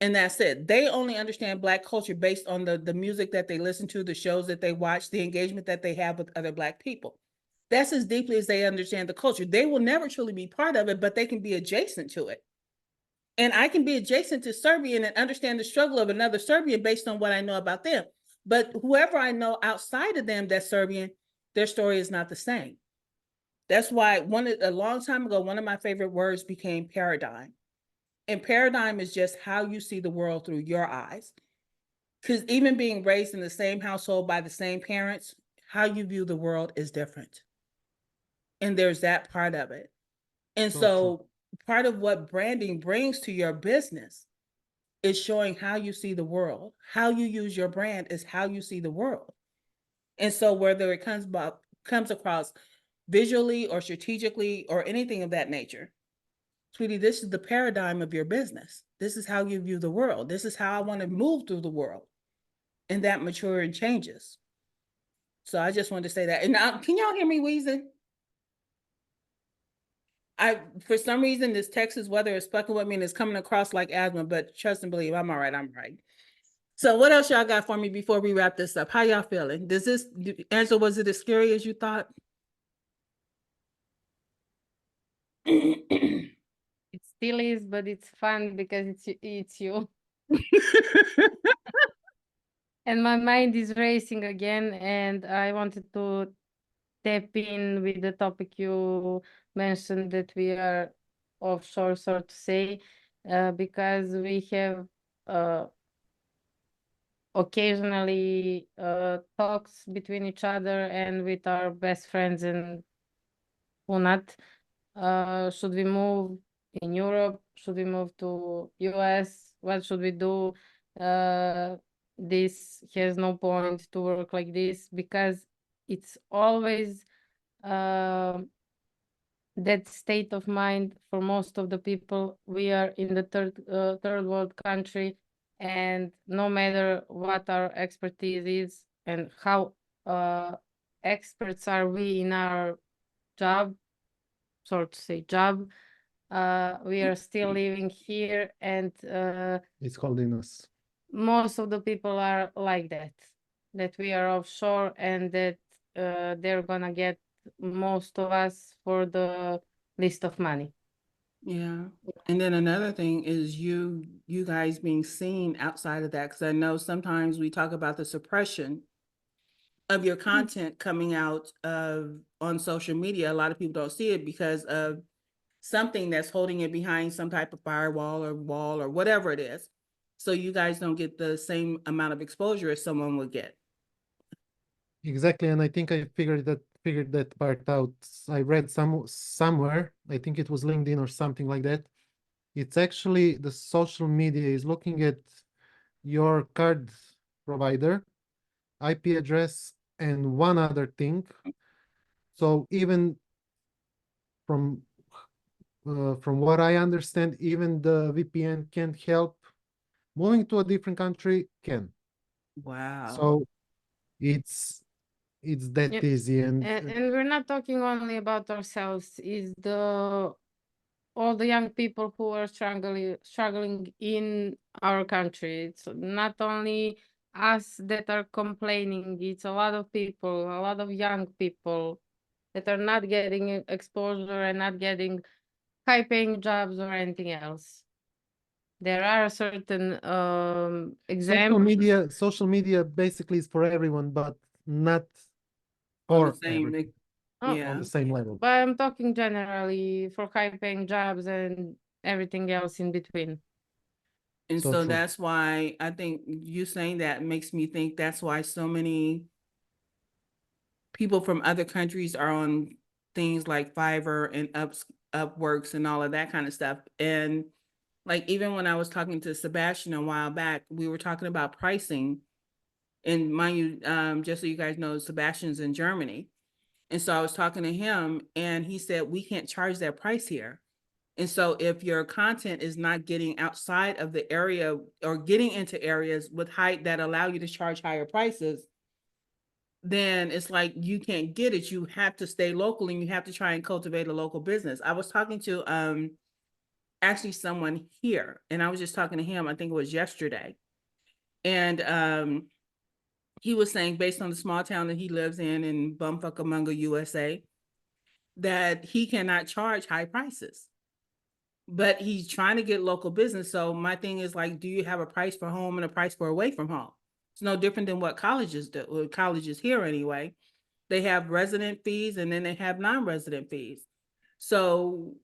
And that's it. They only understand Black culture based on the music that they listen to, the shows that they watch, the engagement that they have with other Black people. That's as deeply as they understand the culture. They will never truly be part of it, but they can be adjacent to it. And I can be adjacent to Serbian and understand the struggle of another Serbian based on what I know about them. But whoever I know outside of them that's Serbian, their story is not the same. That's why a long time ago, one of my favorite words became paradigm. And paradigm is just how you see the world through your eyes. Because even being raised in the same household by the same parents, how you view the world is different. And there's that part of it. And so part of what branding brings to your business is showing how you see the world. How you use your brand is how you see the world. And so whether it comes across visually or strategically or anything of that nature, sweetie, this is the paradigm of your business. This is how you view the world. This is how I want to move through the world. And that mature and changes. So I just wanted to say that. And now, can y'all hear me wheezing? For some reason, this Texas weather is fucking with me and it's coming across like asthma, but trust and believe, I'm all right. I'm right. So what else y'all got for me before we wrap this up? How y'all feeling? Angela, was it as scary as you thought? It still is, but it's fun because it's you. And my mind is racing again, and I wanted to tap in with the topic you mentioned, that we are offshore, so to say, because we have occasionally talks between each other and with our best friends and who not. Should we move in Europe? Should we move to US? What should we do? This has no point to work like this, because it's always that state of mind for most of the people. We are in the third world country, and no matter what our expertise is and how experts are we in our job, so to say job, we are still living here, and It's holding us. most of the people are like that we are offshore, and that they're gonna get most of us for the least of money. Yeah. And then another thing is you guys being seen outside of that, because I know sometimes we talk about the suppression of your content coming out on social media. A lot of people don't see it because of something that's holding it behind some type of firewall or wall or whatever it is. So you guys don't get the same amount of exposure as someone would get. Exactly, and I think I figured that part out. I read somewhere, I think it was LinkedIn or something like that. It's actually the social media is looking at your card provider, IP address, and one other thing. So even from what I understand, even the VPN can't help. Moving to a different country can. Wow. So it's that Yep. easy, and And we're not talking only about ourselves. Is all the young people who are struggling in our country. It's not only us that are complaining. It's a lot of people, a lot of young people that are not getting exposure and not getting high-paying jobs or anything else. There are certain examples. social media basically is for everyone, but not On the for same, everyone Oh, yeah. on the same level. but I'm talking generally for high-paying jobs and everything else in between. And So so true. that's why I think you saying that makes me think that's why so many people from other countries are on things like Fiverr and Upworks and all of that kind of stuff. And like even when I was talking to Sebastian a while back, we were talking about pricing. And mind you, just so you guys know, Sebastian's in Germany. And so I was talking to him and he said, we can't charge that price here. And so if your content is not getting outside of the area or getting into areas with height that allow you to charge higher prices, then it's like you can't get it. You have to stay local and you have to try and cultivate a local business. I was talking to actually someone here, and I was just talking to him, I think it was yesterday. And he was saying, based on the small town that he lives in Bumfuckamunga, USA, that he cannot charge high prices. but he's trying to get local business. So my thing is like, do you have a price for home and a price for away from home? It's no different than what colleges do. Well, colleges here anyway. They have resident fees and then they have non-resident fees. So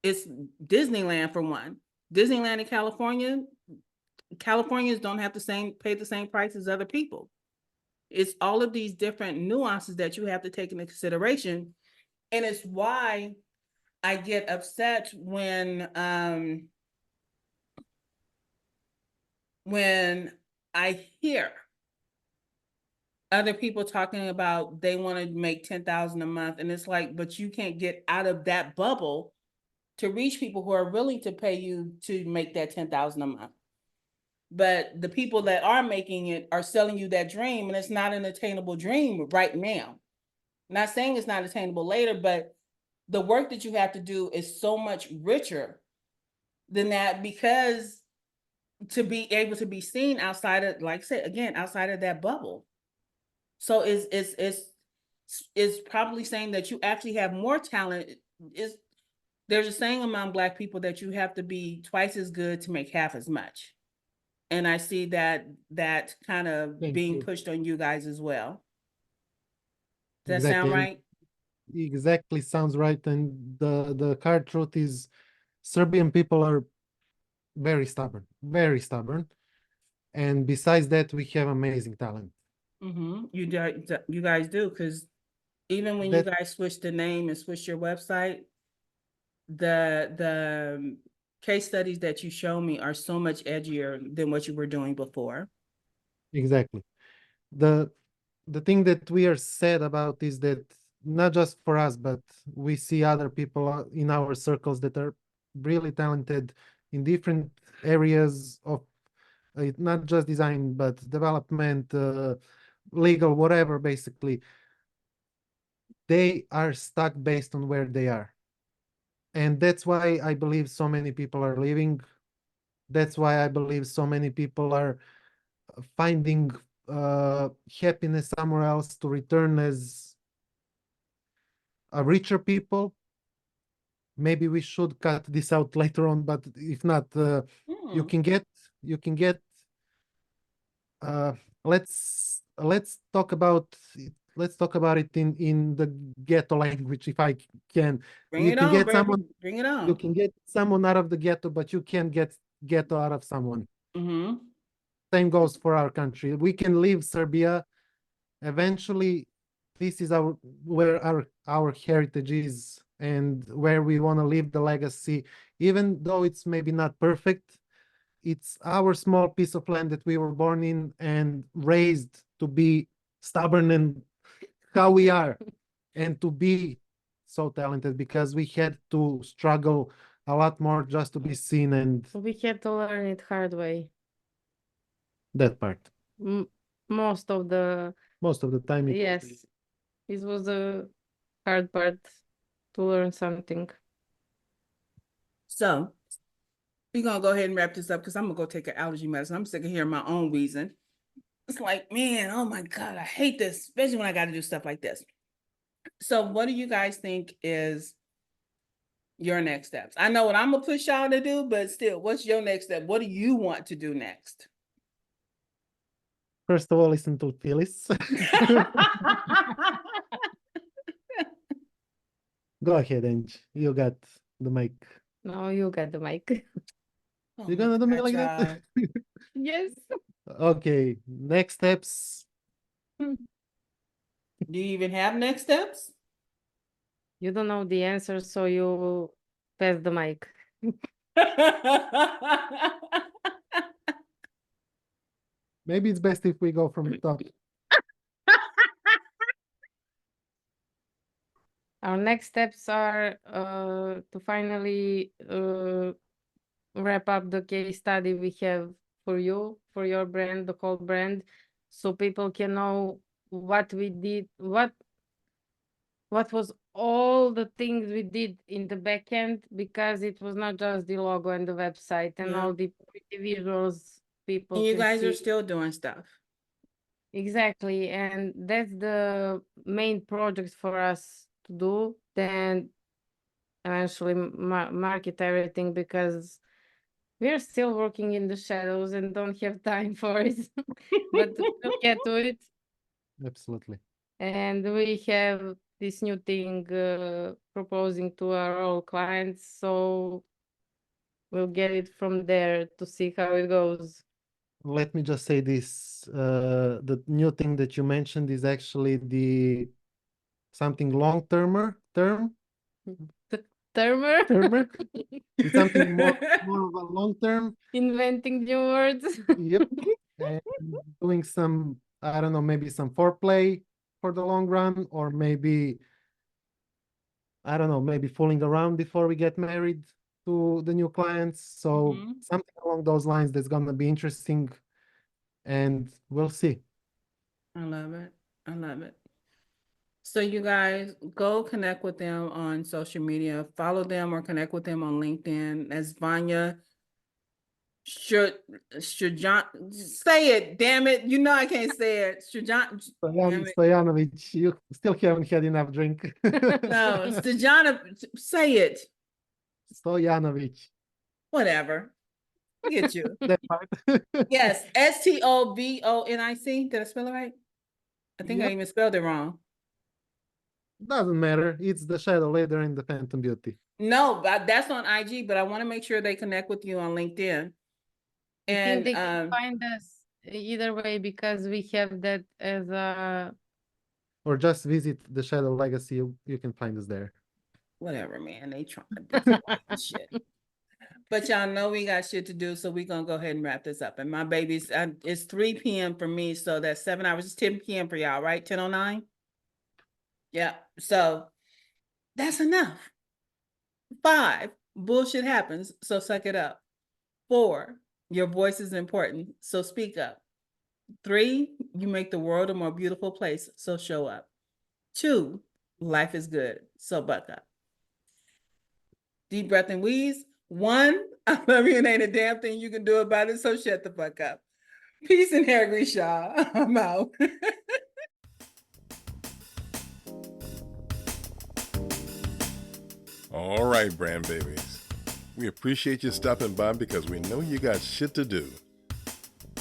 it's Disneyland for one. Disneyland in California, Californians don't have to pay the same price as other people. It's all of these different nuances that you have to take into consideration. And it's why I get upset when I hear other people talking about they want to make 10,000 a month, and it's like, but you can't get out of that bubble to reach people who are willing to pay you to make that 10,000 a month. But the people that are making it are selling you that dream, and it's not an attainable dream right now. I'm not saying it's not attainable later, but the work that you have to do is so much richer than that, because to be able to be seen outside of, like I said, again, outside of that bubble. So it's probably saying that you actually have more talent. There's a saying among Black people that you have to be twice as good to make half as much. And I see that kind of being pushed on you guys as well. Does that sound right? Exactly, sounds right. And the hard truth is Serbian people are very stubborn, very stubborn. And besides that, we have amazing talent. You guys do, because even when you guys switched the name and switched your website, the case studies that you show me are so much edgier than what you were doing before. Exactly. The thing that we are sad about is that not just for us, but we see other people in our circles that are really talented in different areas of not just design, but development, legal, whatever, basically. They are stuck based on where they are. And that's why I believe so many people are leaving. That's why I believe so many people are finding happiness somewhere else to return as a richer people. Maybe we should cut this out later on, but if not, you can get let's talk about it in the ghetto language, if I can. Bring it on. You can get someone out of the ghetto, but you can't get ghetto out of someone. Same goes for our country. We can leave Serbia. Eventually, this is where our heritage is and where we want to leave the legacy. Even though it's maybe not perfect, it's our small piece of land that we were born in and raised to be stubborn and how we are, and to be so talented, because we had to struggle a lot more just to be seen, and We had to learn it hard way. that part. Most of the time. Yes, it was the hard part to learn something. So we're gonna go ahead and wrap this up, because I'm gonna go take an allergy medicine. I'm sick of hearing my own wheezing. It's like, man, oh my God, I hate this, especially when I got to do stuff like this. So what do you guys think is your next steps? I know what I'm gonna push y'all to do, but still, what's your next step? What do you want to do next? First of all, listen to Phyllis. Go ahead, Ange. You got the mic. No, you got the mic. You're gonna do me like that? Yes. Okay, next steps. Do you even have next steps? You don't know the answer, so you pass the mic. Maybe it's best if we go from the top. Our next steps are to finally wrap up the case study we have for you, for your brand, the whole brand, so people can know what we did, what was all the things we did in the back end, because it was not just the logo and the website and all the pretty visuals people And you can guys are see. still doing stuff. Exactly, and that's the main project for us to do. Then eventually market everything because we're still working in the shadows and don't have time for it. But we'll get to it. Absolutely. And we have this new thing proposing to our old clients, so we'll get it from there to see how it goes. Let me just say this. The new thing that you mentioned is actually the something term. Termer? It's something more of a long term. Inventing new words. Yep. And doing some, I don't know, maybe some foreplay for the long run, or maybe, I don't know, maybe fooling around before we get married to the new clients. So Mhm. something along those lines that's gonna be interesting, and we'll see. I love it. I love it. So you guys go connect with them on social media, follow them or connect with them on LinkedIn as Vanja should say it, damn it. You know I can't say it. Damn it. Stojanovich, you still haven't had enough drink. No, say it. Stojanovich. Whatever. Get you. That part. Yes, Stovonic. Did I spell it right? I think I Yep. even spelled it wrong. Doesn't matter. It's the shadow leader in the Phantom Beauty. No, but that's on IG, but I want to make sure they connect with you on LinkedIn. I think And they can find us either way because we have that as a Or just visit the Shadow Legacy. You can find us there. whatever, man. They trying to shit. But y'all know we got shit to do, so we're gonna go ahead and wrap this up. And my babies, it's 3 p.m. for me, so that's 7 hours. It's 10 p.m. for y'all, right? 10:09? Yeah. So that's enough. 5, bullshit happens, so suck it up. 4, your voice is important, so speak up. 3, you make the world a more beautiful place, so show up. 2, life is good, so buck up. Deep breath and wheeze. 1, I love you and ain't a damn thing you can do about it, so shut the fuck up. Peace and hair grease, y'all. I'm out. All right, brand babies. We appreciate you stopping by because we know you got shit to do.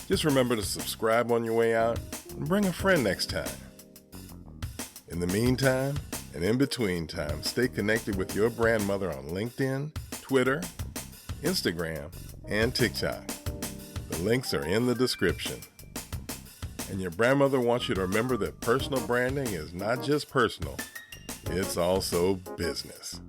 Just remember to subscribe on your way out and bring a friend next time. In the meantime, and in between time, stay connected with your brandmother on LinkedIn, Twitter, Instagram, and TikTok. The links are in the description. And your brandmother wants you to remember that personal branding is not just personal, it's also business.